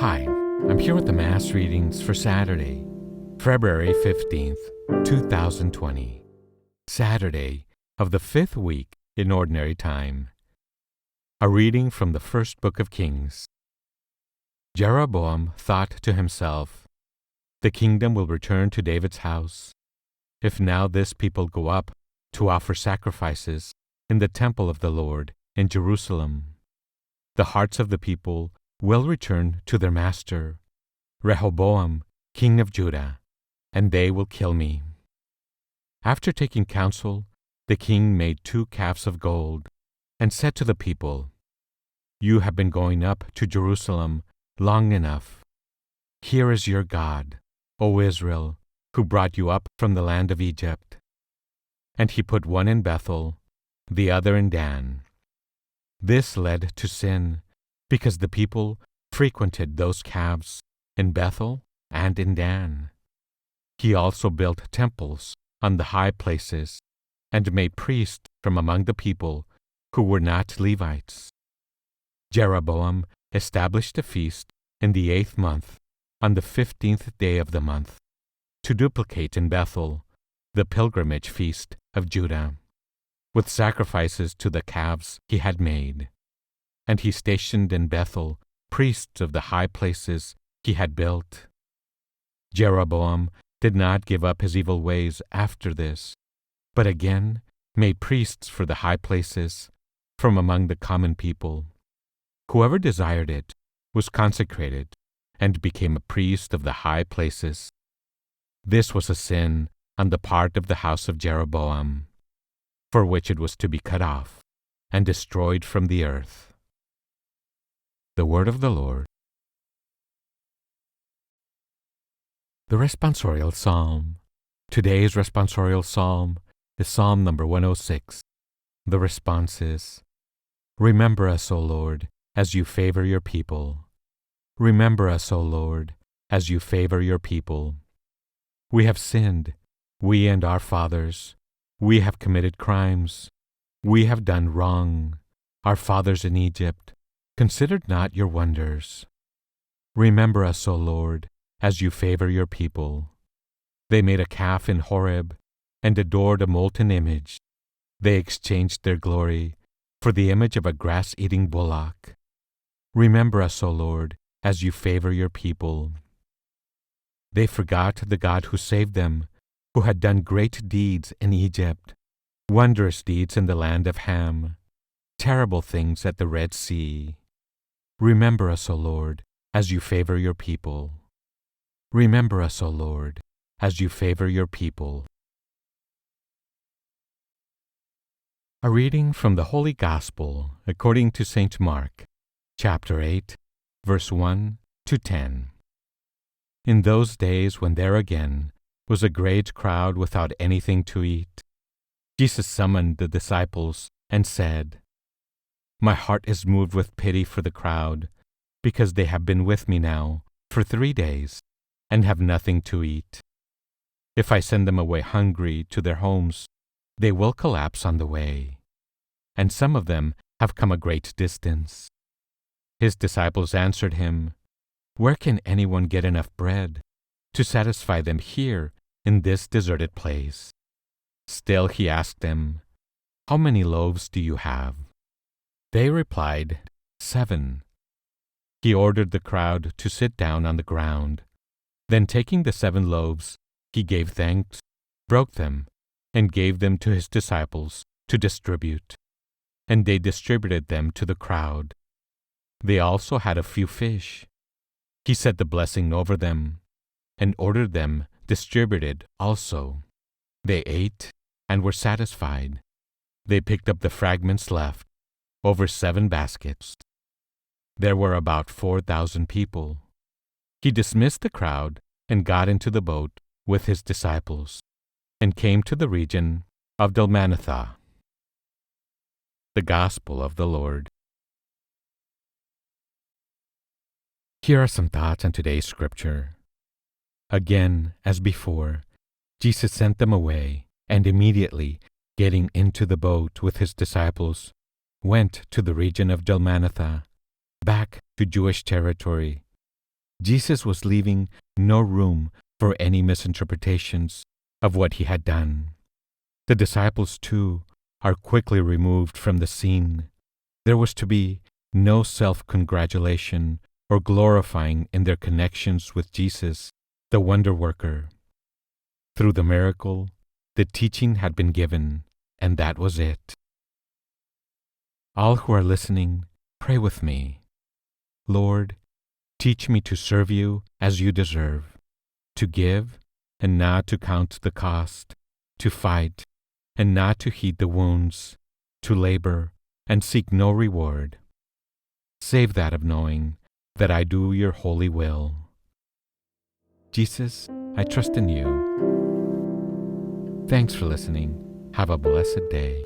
Hi, I'm here with the Mass readings for Saturday, February 15th, 2020, Saturday of the fifth week in Ordinary Time. A reading from the first book of Kings. Jeroboam thought to himself, "The kingdom will return to David's house, if now this people go up to offer sacrifices in the temple of the Lord in Jerusalem. The hearts of the people will return to their master, Rehoboam, king of Judah, and they will kill me." After taking counsel, the king made 2 calves of gold and said to the people, "You have been going up to Jerusalem long enough. Here is your God, O Israel, who brought you up from the land of Egypt." And he put one in Bethel, the other in Dan. This led to sin, because the people frequented those calves in Bethel and in Dan. He also built temples on the high places and made priests from among the people who were not Levites. Jeroboam established a feast in the 8th month, on the 15th day of the month, to duplicate in Bethel the pilgrimage feast of Judah, with sacrifices to the calves he had made. And he stationed in Bethel priests of the high places he had built. Jeroboam did not give up his evil ways after this, but again made priests for the high places from among the common people. Whoever desired it was consecrated and became a priest of the high places. This was a sin on the part of the house of Jeroboam, for which it was to be cut off and destroyed from the earth. The word of the Lord. The responsorial psalm. Today's responsorial psalm is Psalm number 106. The response is, "Remember us, O Lord, as you favor your people. Remember us, O Lord, as you favor your people. We have sinned, we and our fathers. We have committed crimes. We have done wrong. Our fathers in Egypt considered not your wonders. Remember us, O Lord, as you favor your people. They made a calf in Horeb and adored a molten image. They exchanged their glory for the image of a grass-eating bullock. Remember us, O Lord, as you favor your people." They forgot the God who saved them, who had done great deeds in Egypt, wondrous deeds in the land of Ham, terrible things at the Red Sea. Remember us, O Lord, as you favor your people. Remember us, O Lord, as you favor your people. A reading from the Holy Gospel according to St. Mark, chapter 8, verse 1 to 10. In those days when there again was a great crowd without anything to eat, Jesus summoned the disciples and said, "My heart is moved with pity for the crowd, because they have been with me now for 3 days and have nothing to eat. If I send them away hungry to their homes, they will collapse on the way. And some of them have come a great distance." His disciples answered him, "Where can anyone get enough bread to satisfy them here in this deserted place?" Still he asked them, "How many loaves do you have?" They replied, 7. He ordered the crowd to sit down on the ground. Then taking the 7 loaves, he gave thanks, broke them, and gave them to his disciples to distribute. And they distributed them to the crowd. They also had a few fish. He said the blessing over them, and ordered them distributed also. They ate and were satisfied. They picked up the fragments left, over 7 baskets. There were about 4,000 people. He dismissed the crowd and got into the boat with his disciples, and came to the region of Dalmanutha. The Gospel of the Lord. Here are some thoughts on today's scripture. Again, as before, Jesus sent them away, and immediately, getting into the boat with his disciples, went to the region of Dalmanutha, back to Jewish territory, Jesus was leaving no room for any misinterpretations of what he had done. The disciples, too, are quickly removed from the scene. There was to be no self-congratulation or glorifying in their connections with Jesus, the wonder worker. Through the miracle, the teaching had been given, and that was it. All who are listening, pray with me. Lord, teach me to serve you as you deserve, to give and not to count the cost, to fight and not to heed the wounds, to labor and seek no reward, save that of knowing that I do your holy will. Jesus, I trust in you. Thanks for listening. Have a blessed day.